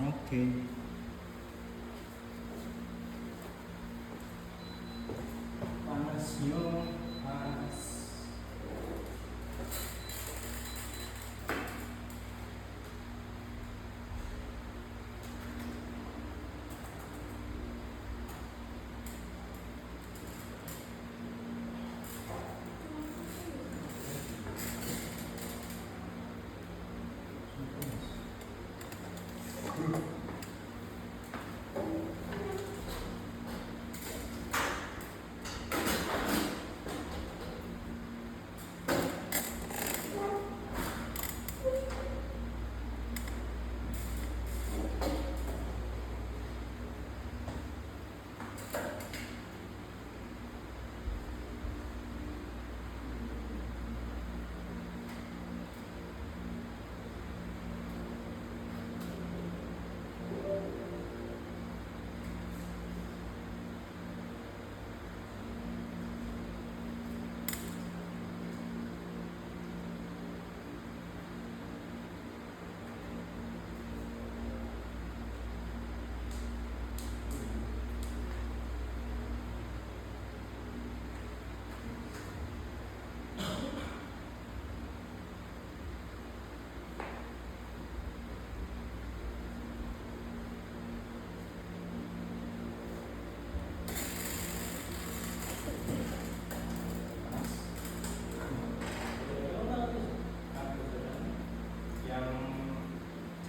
Oke. Panas yo, panas.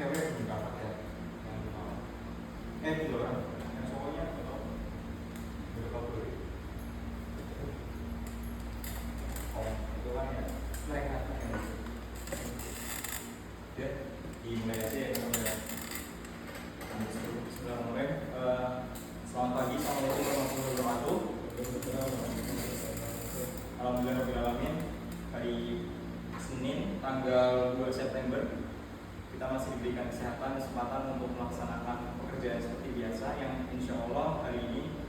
Cewek belum dapat ya, yang mau gitu kan, yang cowoknya atau berapa beli? Oh itu kan ya, mereka kan ya, dimulai aja ya teman-teman. Bismillahirrahmanirrahim. Selamat pagi, assalamualaikum warahmatullahi wabarakatuh. Alhamdulillahirobbilalamin. Hari Senin, tanggal 2 September. Kita masih diberikan kesempatan untuk melaksanakan pekerjaan seperti biasa yang insya Allah hari ini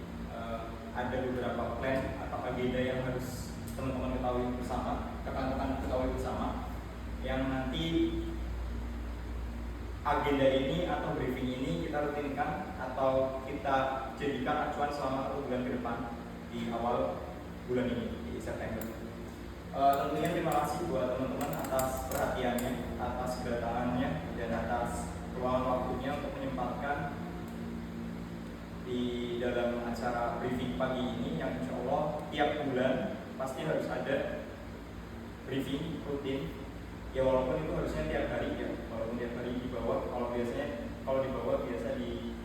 ada beberapa plan atau agenda yang harus teman-teman ketahui bersama, rekan-rekan ketahui bersama, yang nanti agenda ini atau briefing ini kita rutinkan atau kita jadikan acuan selama 1 bulan ke depan di awal bulan ini di September. Tentunya terima kasih buat teman-teman atas perhatiannya, atas kedatangannya, dan atas ruangan waktunya untuk menyempatkan di dalam acara briefing pagi ini yang insya Allah tiap bulan pasti harus ada briefing rutin. Ya walaupun itu harusnya tiap hari ya, walaupun tiap hari di bawah. Kalau di bawah biasa di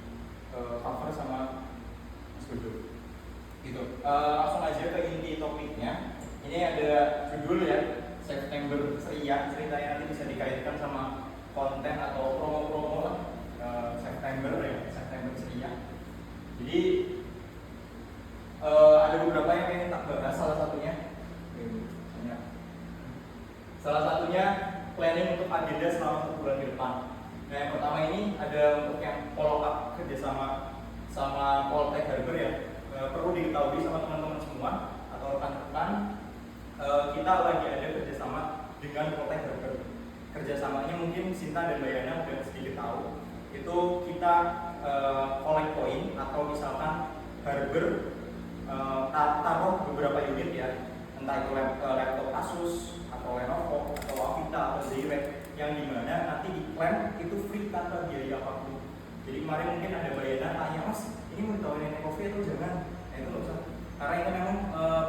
cover sama Mas Bodo. Gitu. Langsung aja ke inti topiknya. Ini ada judul ya, September Ceria. Ceritanya nanti bisa dikaitkan sama konten atau promo-promo lah. September Ceria. Jadi ada beberapa yang pengen tak bahas. Salah satunya planning untuk agenda selama 1 bulan ke depan. Nah yang pertama ini ada untuk yang follow up kerjasama sama Poltek Harbor ya. Perlu diketahui sama teman-teman semua atau rekan-rekan, kita lagi ada kerjasama dengan Poltek Harbor. Kerjasamanya mungkin Sinta dan Bayana udah sedikit tahu. Itu kita collect point atau misalkan Harbor taruh beberapa unit ya, entah itu laptop Asus atau Lenovo atau Avita atau Zirek, yang dimana nanti diklaim itu free tanpa biaya apapun. Jadi kemarin mungkin ada Bayana tanya, Mas ini mau ditawarin Ecofi atau jangan? Nah itu nggak usah, karena itu memang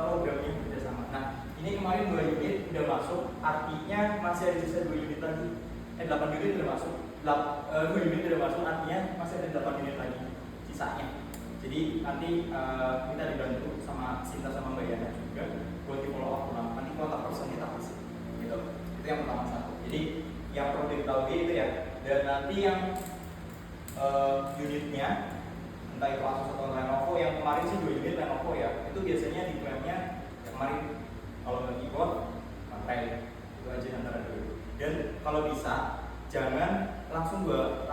programnya kerjasama. Nah ini kemarin 2 unit udah masuk, artinya masih ada sisa 2 unit lagi. 8 unit udah masuk, 2 unit udah masuk, artinya masih ada 8 unit lagi sisanya. Jadi nanti kita dibantu sama Sinta sama Mbak Yana juga buat di follow up ulang. Nanti kontak person kita kasih, gitu. Itu yang pertama satu. Jadi yang perlu diketahui itu ya. Dan nanti yang unitnya, entah itu Asus atau Lenovo, yang kemarin sih 2 unit Lenovo ya. Itu biasanya diklaimnya yang kemarin kalau nggak keyboard, baterai itu aja antara dulu. Dan kalau bisa jangan langsung gua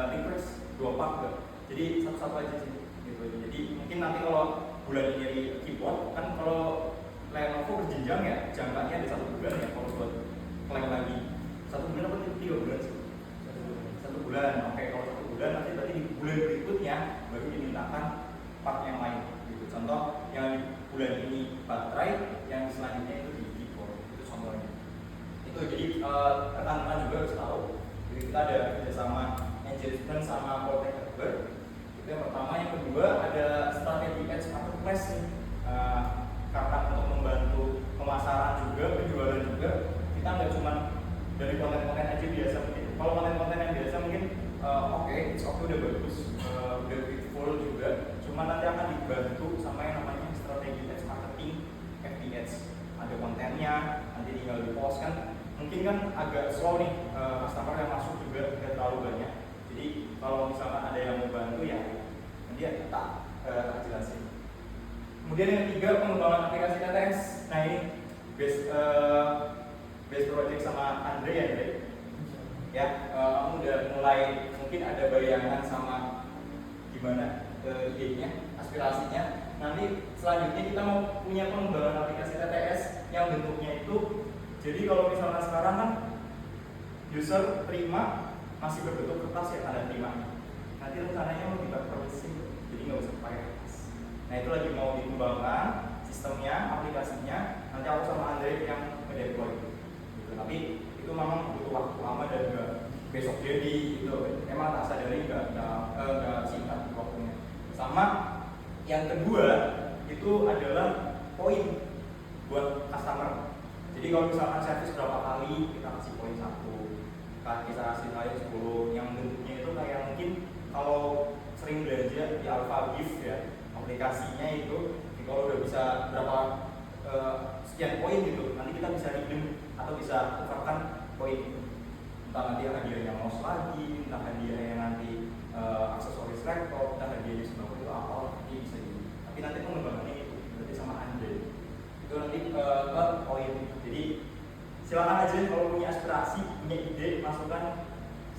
request 2 part gak. Jadi satu-satu aja sih. Gitu. Jadi mungkin nanti kalau bulan ini di keyboard kan, kalau Lenovo berjenjang ya, jangkanya ada 1 bulan ya. Kalau buat klaim lagi 1 bulan apa 3 bulan sih? 1 bulan. Oke, kalau 1 kita ada kerjasama engagement sama Poltek Harbour. Itu yang pertama. Yang kedua ada strategi ads marketplace nih. Karena untuk membantu pemasaran juga, penjualan juga, kita nggak cuma dari konten-konten aja biasa. Mungkin kalau konten-konten yang biasa mungkin oke, udah bagus, udah beautiful juga. Cuma nanti akan dibantu sama yang namanya strategi ads marketing, FB ads. Ada kontennya, nanti tinggal di post kan. Mungkin kan agak slow nih, customer yang masuk juga tidak terlalu banyak. Jadi kalau misalkan ada yang mau bantu ya nanti ya kita jelasin. Kemudian yang ketiga, pengembangan aplikasi TTS. Nah ini base project sama Andre ya, Andre? Ya, kamu udah mulai mungkin ada bayangan sama gimana idenya, aspirasinya. Nanti selanjutnya kita mau punya pengembangan aplikasi TTS yang bentuknya itu, jadi kalau misalnya sekarang kan user terima masih berbentuk kertas ya, tanda terima. Nanti rencananya mau kita permisi, jadi nggak usah pakai kertas. Nah itu lagi mau dikembangkan sistemnya, aplikasinya. Nanti aku sama Andre yang ngedeploy gitu. Tapi itu memang butuh waktu lama dan nggak besok jadi gitu. Emang tak sadari nggak singkat waktunya. Sama yang kedua itu adalah poin buat customer. Jadi kalau misalkan servis berapa kali kita kasih poin 1, kita kasih kali 10. Yang bentuknya itu kayak mungkin kalau sering belanja di Alpha Gift ya, aplikasinya itu kalau udah bisa berapa sekian poin gitu, nanti kita bisa redeem atau bisa tukarkan poin itu. Entah nanti hadiahnya mouse lagi, entah hadiahnya nanti aksesoris laptop, entah hadiahnya sembako itu apa, nanti bisa gitu. Tapi nanti pengembangannya itu berarti sama Andre itu nanti ke poin. Jadi silakan aja kalau punya aspirasi, punya ide, masukan.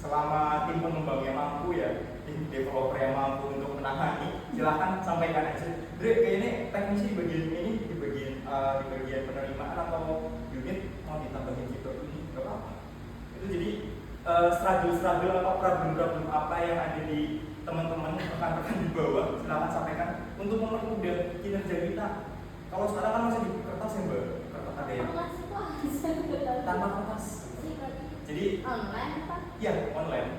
Selama tim pengembangnya mampu ya, tim developer yang mampu untuk menangani, silahkan sampaikan aja. Dre, kayaknya teknisi di bagian ini, di bagian penerimaan atau unit mau ditambahin fitur ini, nggak apa-apa. Itu jadi struggle atau problem apa yang ada di teman-teman rekan-rekan di bawah, silahkan sampaikan untuk mempermudah kinerja kita. Kalau sekarang kan masih di kertas ya Mbak, kertas ada yang tanpa kertas. Jadi online Pak? Iya, online.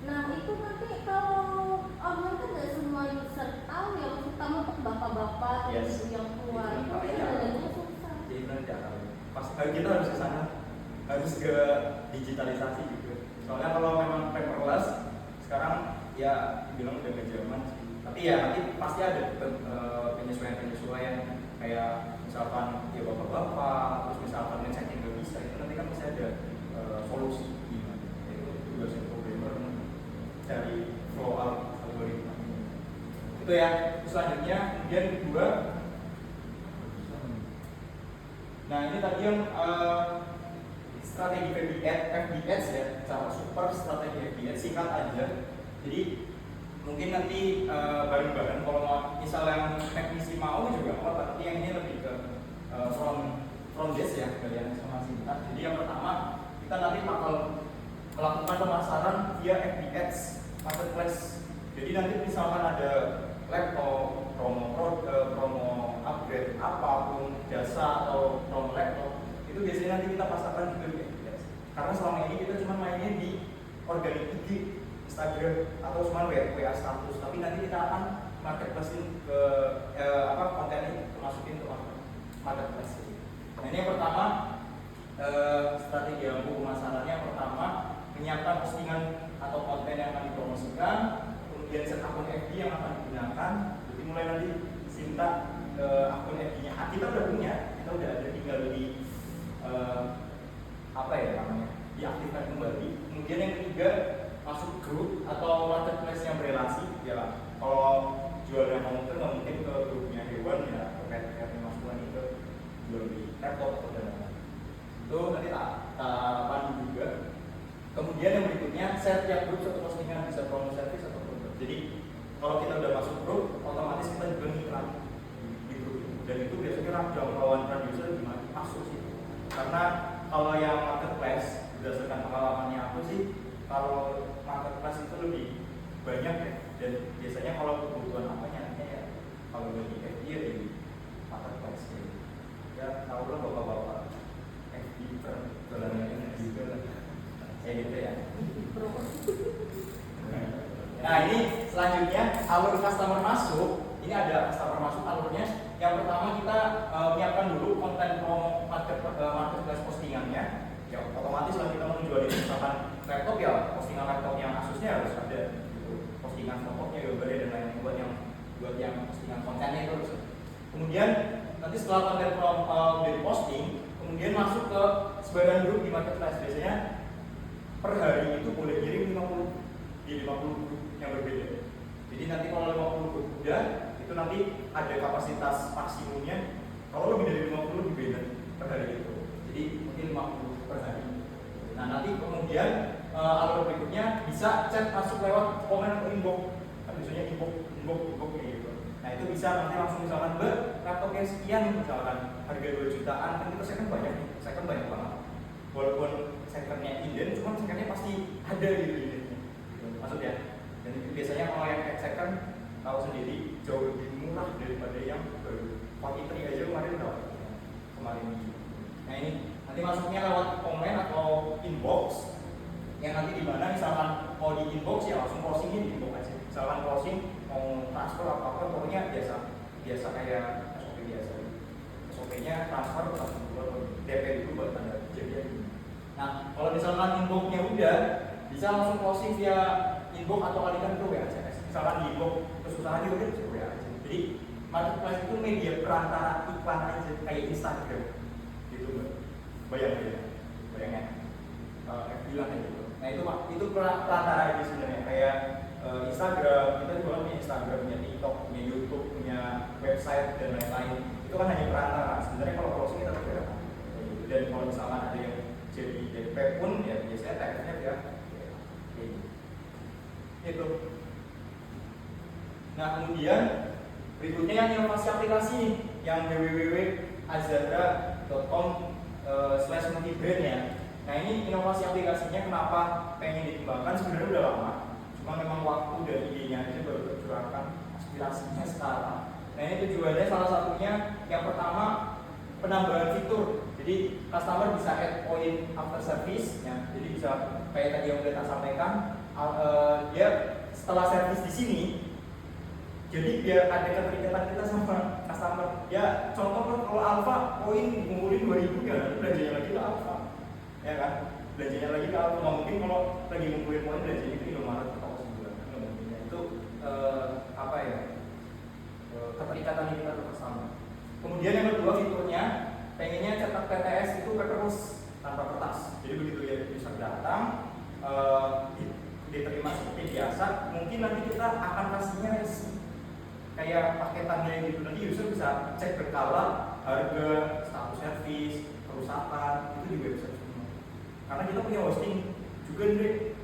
Nah itu nanti kalau online kan nggak semua user tahu ya, terutama untuk bapak-bapak ibu yang tua itu belajarnya susah. Jadi nanti pas kita harus ke sana, harus ke digitalisasi juga. Soalnya kalau memang paperless sekarang ya bilang udah ke zaman sih. Tapi ya nanti pasti ada penyesuaian kayak misalkan ya bapak-bapak, terus misalkan ngecek yang nggak bisa, itu nanti kan pasti ada solusi gimana. Itu tugas programmer dari flow algoritma. Itu ya. Terus selanjutnya kemudian kedua. Nah ini tadi yang strategi FBS ya, cara super strategi FBS singkat aja. Jadi mungkin nanti bareng-bareng kalau mau misalnya teknisi mau juga mau, tapi yang ini lebih ke front desk ya, kalian sama singkat. Jadi yang pertama kita nanti bakal melakukan pemasaran via FBS marketplace. Jadi nanti misalkan ada laptop, promo upgrade apapun, jasa atau promo laptop, itu biasanya nanti kita pasarkan juga di FBS. Karena selama ini kita cuma mainnya di organik IG, Instagram atau cuma WA status, tapi nanti kita akan marketplace-in ke konten ini masukin ke marketplace. Nah ini yang pertama. Strategi ampuh pemasarannya yang pertama menyiapkan postingan atau konten yang akan dipromosikan, kemudian set akun FB yang akan digunakan. Jadi mulai nanti Sinta akun FB-nya kita udah punya, kita udah ada, tinggal di diaktifkan kembali. Kemudian yang ketiga masuk grup atau marketplace yang berelasi. Ya kalau jualnya komputer nggak mungkin ke grupnya hewan ya, pet masuk lagi ke jual di laptop atau dana. Itu nanti tahapan juga. Kemudian yang berikutnya, setiap grup satu postingan bisa promo service atau produk. Jadi kalau kita udah masuk grup, otomatis kita juga ngiklan di grup itu. Dan itu biasanya jangkauan radiusnya gimana masuk sih. Karena kalau yang marketplace berdasarkan pengalamannya aku sih, kalau marketplace itu lebih banyak ya. Dan biasanya kalau kebutuhan apanya ya kalau di FB ya di marketplace ya tahu lah bapak-bapak FB perjalanan juga lah kayak gitu ya. Nah ini selanjutnya alur customer masuk. Ini ada customer masuk alurnya. Yang pertama kita menyiapkan dulu konten promo marketplace postingannya. Ya otomatis kalau kita mau jual misalkan laptop ya postingan laptop yang Asusnya harus ada gitu. Postingan fotonya, gambarnya dan lain-lain buat yang postingan kontennya itu harus. Kemudian nanti setelah konten udah diposting, kemudian masuk ke sebagian grup di marketplace. Biasanya per hari itu boleh kirim 50 grup yang berbeda. Jadi nanti kalau 50 grup udah, itu nanti ada kapasitas maksimumnya. Kalau lebih dari 50 lebih beda per hari itu. Jadi mungkin 50 per hari. Nah nanti kemudian alur berikutnya bisa chat masuk lewat komen atau inbox. Kan biasanya inbox kayak gitu. Nah itu bisa nanti langsung misalkan laptopnya sekian misalkan harga 2 jutaan kan itu second banyak nih, second banyak banget. Walaupun secondnya inden, cuman secondnya pasti ada gitu indennya. Maksudnya. Dan itu biasanya kalau yang second tahu sendiri jauh lebih murah daripada yang baru. 43 aja kemarin. Nah ini nanti masuknya lewat komen atau inbox yang nanti di mana misalkan mau di inbox ya langsung closingnya di inbox aja. Misalkan closing mau transfer apa pokoknya biasa kayak SOP biasa. SOP-nya transfer langsung DP dulu buat tanda jadi. Nah kalau misalkan inbox-nya udah bisa langsung closing via inbox atau alihkan ke WA SMS. Misalkan di inbox kesusahan aja udah bisa WA aja. Jadi marketplace itu media perantara iklan aja kayak Instagram gitu. Bayangnya bilang kayak gitu. Nah itu perantara aja sebenarnya kayak Instagram, kita juga punya Instagram, punya TikTok, punya YouTube, punya website dan lain-lain. Itu kan hanya perantara. Sebenarnya kalau closing kita berbeda. Dan kalau misalkan ada yang jadi DP pun ya biasanya tagnya ya itu. Nah kemudian berikutnya yang inovasi aplikasi yang www.azadra.com/multibrand ya. Nah ini inovasi aplikasinya kenapa pengen dikembangkan sebenarnya udah lama, cuma memang waktu dan idenya aja baru tercurahkan aspirasinya sekarang. Nah ini tujuannya salah satunya yang pertama penambahan fitur. Jadi customer bisa add point after service ya. Jadi bisa kayak tadi yang kita sampaikan dia setelah service di sini jadi biar ada keterikatan kita sama customer. Ya contoh kan kalau Alfa poin ngumpulin 2000 ya belanjanya lagi ke Alfa. Ya kan? Belanjanya lagi ke Alfa. Nggak mungkin kalau lagi ngumpulin poin belanjanya ke Indomaret atau sebulan. Nggak mungkin ya. Itu apa ya? Keterikatan kita ke customer. Kemudian yang kedua fiturnya pengennya cetak PTS itu paperless tanpa kertas. Jadi begitu ya user datang diterima seperti biasa, mungkin nanti kita akan kasihnya resi kayak paketannya gitu. Nanti user bisa cek berkala harga, status servis, kerusakan itu juga bisa semua. Karena kita punya hosting juga nih,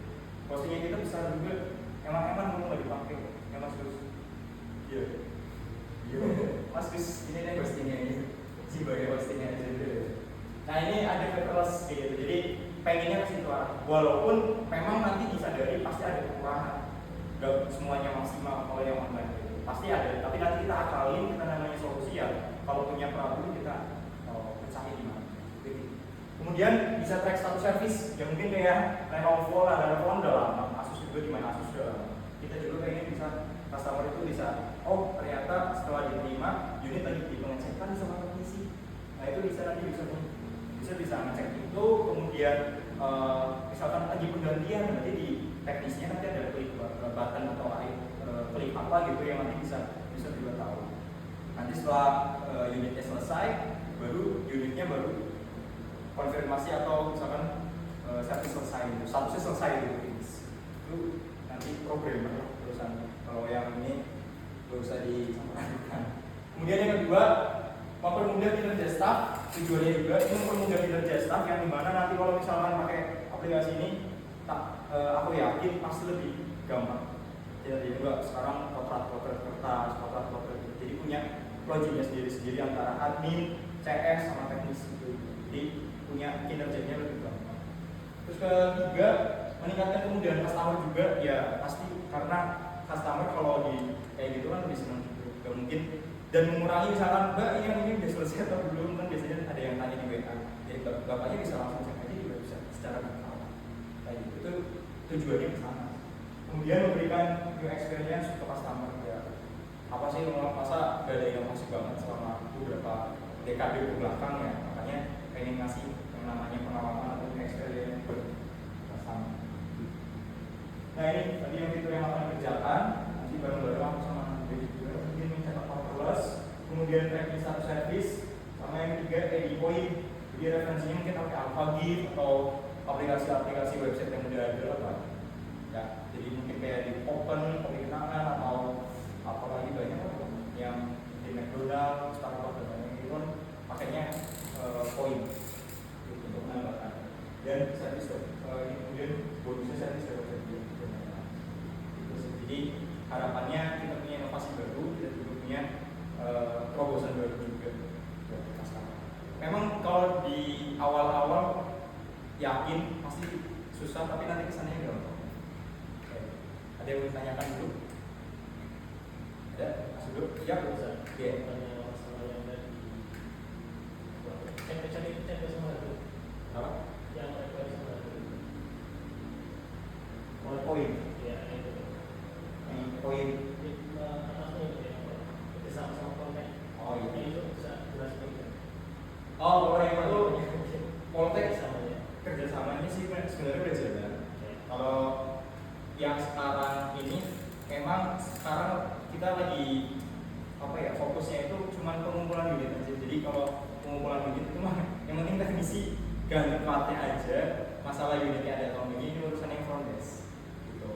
hostingnya kita bisa juga emang mau nggak dipakai ya Mas Gus? Iya. Mas Gus ini nih hostingnya ini, sebagai hostingnya aja dulu. Nah ini ada paperless kayak gitu. Jadi pengennya ke situ arah. Walaupun memang nanti disadari pasti ada kekurangan. Gak semuanya maksimal kalau yang online gitu. Pasti ada, tapi nanti kita akalin, kita namanya solusi ya. Kalau punya problem kita pecahin di mana. Kemudian bisa track status service. Ya mungkin kayak Lenovo udah lama, Asus juga di mana Asus udah lama. Kita juga pengen bisa customer itu bisa, oh ternyata setelah diterima unit lagi di pengecekan sama teknisi. Nah itu bisa nanti bisa ngecek itu, kemudian misalkan lagi penggantian nanti di teknisnya nanti ada klik button atau klik apa gitu yang nanti bisa juga tahu. Nanti setelah unitnya selesai, unitnya baru konfirmasi atau misalkan servis selesai itu, statusnya selesai gitu. Itu nanti programmer terusan. Kalau yang ini nggak usah disampaikan. Kemudian yang kedua mempermudah kinerja staff. Tujuannya juga ini mempermudah kinerja staff yang dimana nanti kalau misalkan pakai aplikasi ini aku yakin pasti lebih gampang. Jadi juga sekarang potret kertas, jadi punya logiknya sendiri antara admin, CS sama teknis gitu. Jadi punya kinerjanya lebih gampang. Terus ketiga meningkatkan kemudahan customer juga ya pasti karena customer kalau di kayak gitu kan lebih senang gitu. Gak mungkin dan mengurangi misalkan mbak ini udah selesai atau belum kan biasanya ada yang tanya di WA jadi bapaknya bisa langsung cek aja juga bisa secara berkala kayak gitu itu tujuannya ke sana. Kemudian memberikan new experience untuk customer ya. Apa sih masa gak ada inovasi banget selama beberapa dekade ke belakang ya, makanya pengen ngasih yang namanya pengalaman atau new experience buat customer. Nah ini tadi yang fitur yang akan dikerjakan nanti bareng-bareng aku sama Andre juga, mungkin mencetak paperless, kemudian tracking status service, sama yang ketiga edit point. Jadi referensinya mungkin pakai AlphaGit atau aplikasi-aplikasi website yang udah ada apa ya, jadi mungkin kayak di Open, Kopi Kenangan atau apalagi banyak yang di McDonald's, Starbucks dan lain-lain itu kan pakainya poin untuk menambahkan dan service kemudian bonusnya service jadi harapannya kita punya inovasi baru, kita juga punya terobosan baru juga buat customer. Memang kalau di awal-awal yakin pasti susah, tapi nanti kesannya gampang. Ada yang mau ditanyakan dulu? Ada? Mas dulu? Ya, bisa. Oke. Tanya masalah yang tadi. Cek semua itu. Apa? Yang request semua itu. Poin. Ya, itu. Poin. Atasnya itu yang bersama-sama konten. Oh iya. Itu bisa jelas begitu. Oh, orang yang itu Poltek sama ya. kerjasamanya sih sebenarnya udah jalan. Kalau yang sekarang ini memang sekarang kita lagi apa ya, fokusnya itu cuma pengumpulan unit aja. Jadi kalau pengumpulan unit itu mah yang penting teknisi ganti partnya aja, masalah unitnya ada atau begini ini urusan yang front desk gitu.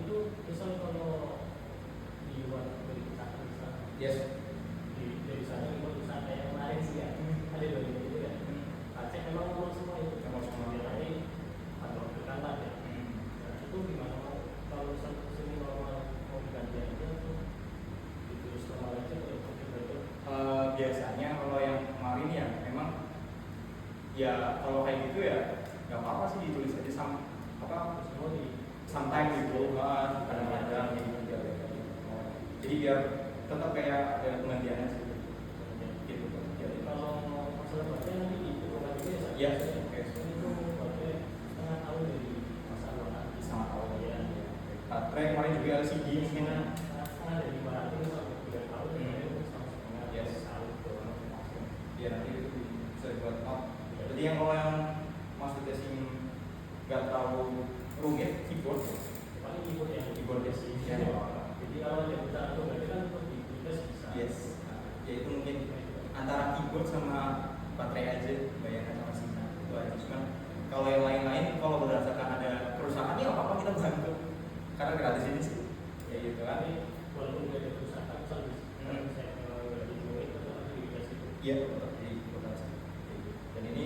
Itu misal kalau di luar dari kita Yes. dari sana itu bisa kayak kemarin sih ya. Ada bagian itu ya. Cek memang ngomong semua itu. Ngomong semua. Ya, nanti atau berkantor ya. Nah, itu gimana kalau sini mau diganti aja tuh ditulis normal aja atau betul? Biasanya kalau yang kemarin ya memang ya kalau kayak gitu ya nggak apa-apa sih ditulis aja apa Semua di sometimes gitu kan, kadang-kadang gitu. Jadi biar tetap kayak ada penggantiannya sih gitu. jadi kalau masalah baterai nanti dibutuhkan juga Ya, oke. Itu baterai setengah tahun dari masa awal sama tahu ya. baterai kemarin juga LCD mungkin Setengah dari 200 sampai 3 tahun itu sama setengah Yes. tahun doang. ya nanti itu bisa dibuat not. Jadi yang kalau yang maksudnya sih nggak terlalu rumit keyboard Paling keyboard ya. keyboardnya sih ya. Jadi kalau yang kita atur berarti kan untuk di bisa. Yes, ya itu mungkin antara keyboard sama baterai aja bayarnya sama sinyal itu aja. Cuman kalau yang lain-lain kalau berdasarkan ada kerusakan ya apa-apa kita bantu karena gratis ini sih ya gitu kan. Tapi walaupun nggak ada kerusakan misalnya saya nggak dimulai tetap ada di gas itu. Iya tetap di rotasi dan ini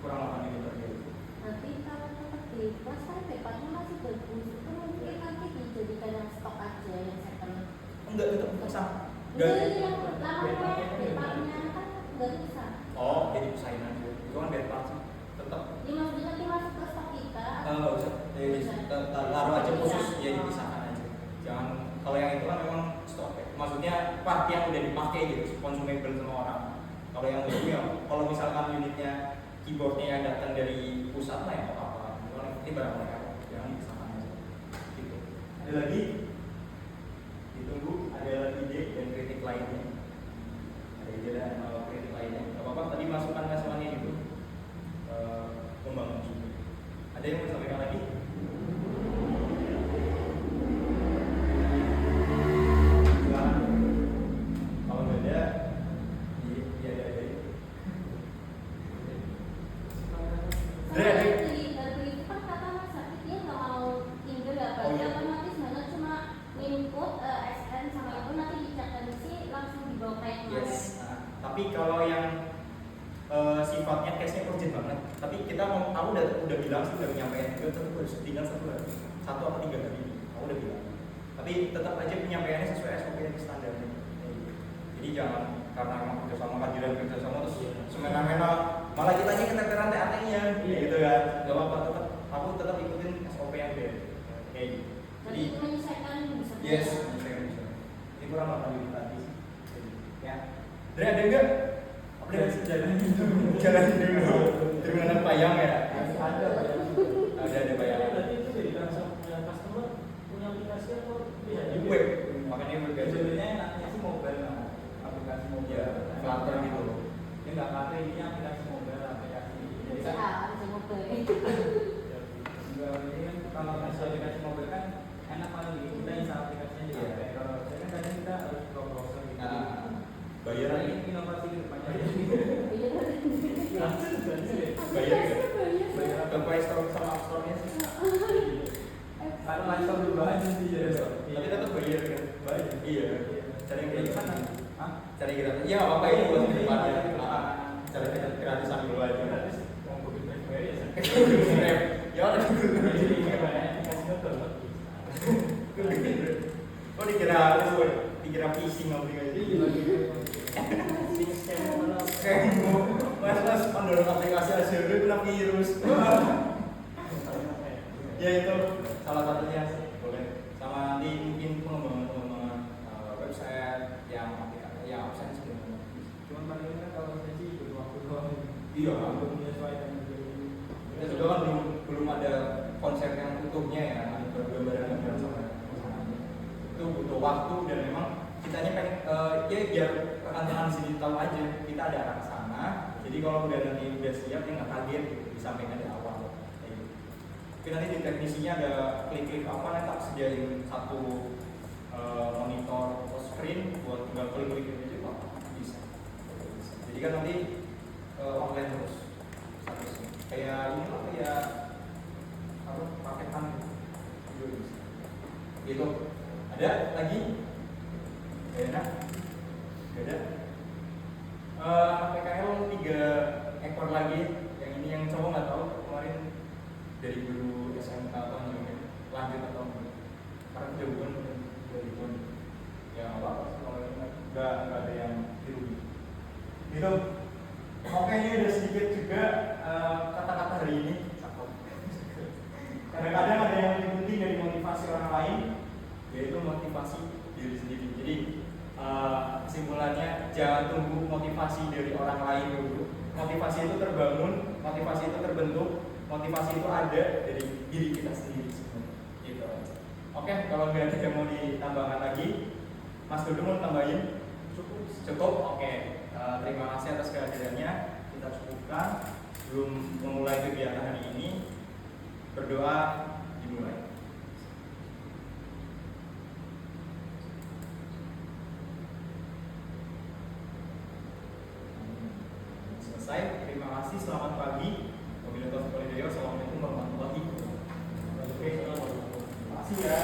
kurang 8 mm aja. Nanti kalau tetap bebas kan bebasnya masih bagus, itu mungkin nanti dijadikan yang stok aja yang second. Enggak tetap pasang Jadi yang lama bebasnya kan nggak bisa. oh jadi pesaing aja itu kan bed part sih tetap Ya maksudnya nanti masuk ke stok kita. nggak usah jadi taruh aja khusus ya dipisahkan aja jangan kalau yang itu kan memang stok ya. Maksudnya part yang udah dipakai gitu consumable sama orang. Kalau yang itu ya kalau misalkan unitnya keyboardnya yang datang dari pusat lah ya apa ini barang mereka jangan dipisahkan aja gitu. Ada lagi ditunggu ada ide dan kritik lainnya, ada ide dan kritik lainnya nggak apa-apa tadi masukannya itu membangun juga. Ada yang mau disampaikan lagi? Silakan. Kalau nggak ada ya ada aja. Dari itu kan kata Mas Sakit dia nggak mau tinggal ya, Oh, iya. otomatis mana cuma input SN sama itu nanti dicek dari si langsung dibawa kayak kemarin. Yes. Nah, tapi kalau yang sifatnya case-nya urgent banget. Tapi kita mau, aku udah bilang sih, udah menyampaikan juga, tapi harus tinggal satu atau 3 hari ini. Aku udah bilang. Tapi tetap aja penyampaiannya sesuai SOP yang standarnya. Jadi jangan karena emang kerjasama terus semena-mena malah kita aja keteteran anehnya gitu kan. Gak apa-apa, aku tetap ikutin SOP yang beda. Kayak gitu. Jadi menyesuaikan bisa. Yes, bisa. Ini kurang 8 unit tadi sih. Ya. Dari ada enggak? Udah jalan dulu. Dari mana bayang ya? Ada Ada bayang. Berarti itu dari customer punya aplikasi atau lihat di web, makanya web ya. Sebenarnya enaknya sih mobile lah, aplikasi mobile. Ya, Flutter gitu. Ini nggak kafe, ini aplikasi mobile, aplikasi. Jadi kan Bisa mobile. enggak, ini kan kalau masuk aplikasi mobile kan enak paling gitu, kita install aplikasinya di Iya. HP. Kalau saya kan kadang kita harus buka browser gitu. Nah, Nah, bayar ini inovasi ke depannya. Iya. Bayar nggak? Bayar ke Play Store sama App Store-nya sih. Kalau langsung berubah aja sih ya. Tapi tetap bayar kan? Bayar. Iya. Cari yang Kayak gimana? gimana? Hah? Cari gratis. Ya apa ini buat ke depannya. Iya. Ah, cari gratisan dulu aja. Gratis, mau bikin baik-baik ya. Ya udah dulu. Jadi ini banyak aplikasi betul. Oh dikira itu, dikira phishing aplikasi. Mas mendownload aplikasi Azure kena virus. Ya itu salah satunya sih, boleh. Sama nanti mungkin pengembangan website yang aplikasi yang absen sebenarnya. Cuman paling kan kalau saya sih butuh waktu doang. Iya. Untuk menyesuaikan dengan Kita juga kan belum ada konsep yang utuhnya ya, ada gambaran sama itu butuh waktu dan memang kitanya pengen ya biar rekan-rekan di sini tahu aja kita ada arah ke sana. Jadi kalau udah nanti udah siap ya nggak kaget gitu, disampaikan dari awal. Kayak gitu. Tapi nanti di teknisinya ada klik-klik apa nanti tak sediain satu monitor atau screen buat tinggal klik-klik aja kok bisa. Jadi kan nanti online terus statusnya. Kayak ini lah kayak apa paketan gitu. Gitu. Ada lagi? Gak enak? Gak ada? PKL 3 ekor lagi. Yang ini yang cowok nggak tahu kemarin dari guru SMK atau lanjut atau enggak. Karena udah bukan ya nggak apa-apa sih kalau ini nggak ada yang dirugi. Gitu. Oke, ini udah sedikit juga kata-kata hari ini. Kadang-kadang ada yang lebih penting dari motivasi orang lain, yaitu motivasi diri sendiri. Jadi kesimpulannya jangan tunggu motivasi dari orang lain dulu. Motivasi itu terbangun, motivasi itu terbentuk, motivasi itu ada dari diri kita sendiri sebenarnya. Gitu aja. Oke, kalau nggak ada yang mau ditambahkan lagi, Mas Dodo mau tambahin? Cukup. Oke. Terima kasih atas kehadirannya. Kita cukupkan. Sebelum memulai kegiatan hari ini, berdoa dimulai. Selesai. Terima kasih. Selamat pagi. Wabillahi taufiq wal hidayah. Assalamualaikum warahmatullahi wabarakatuh. Terima kasih ya.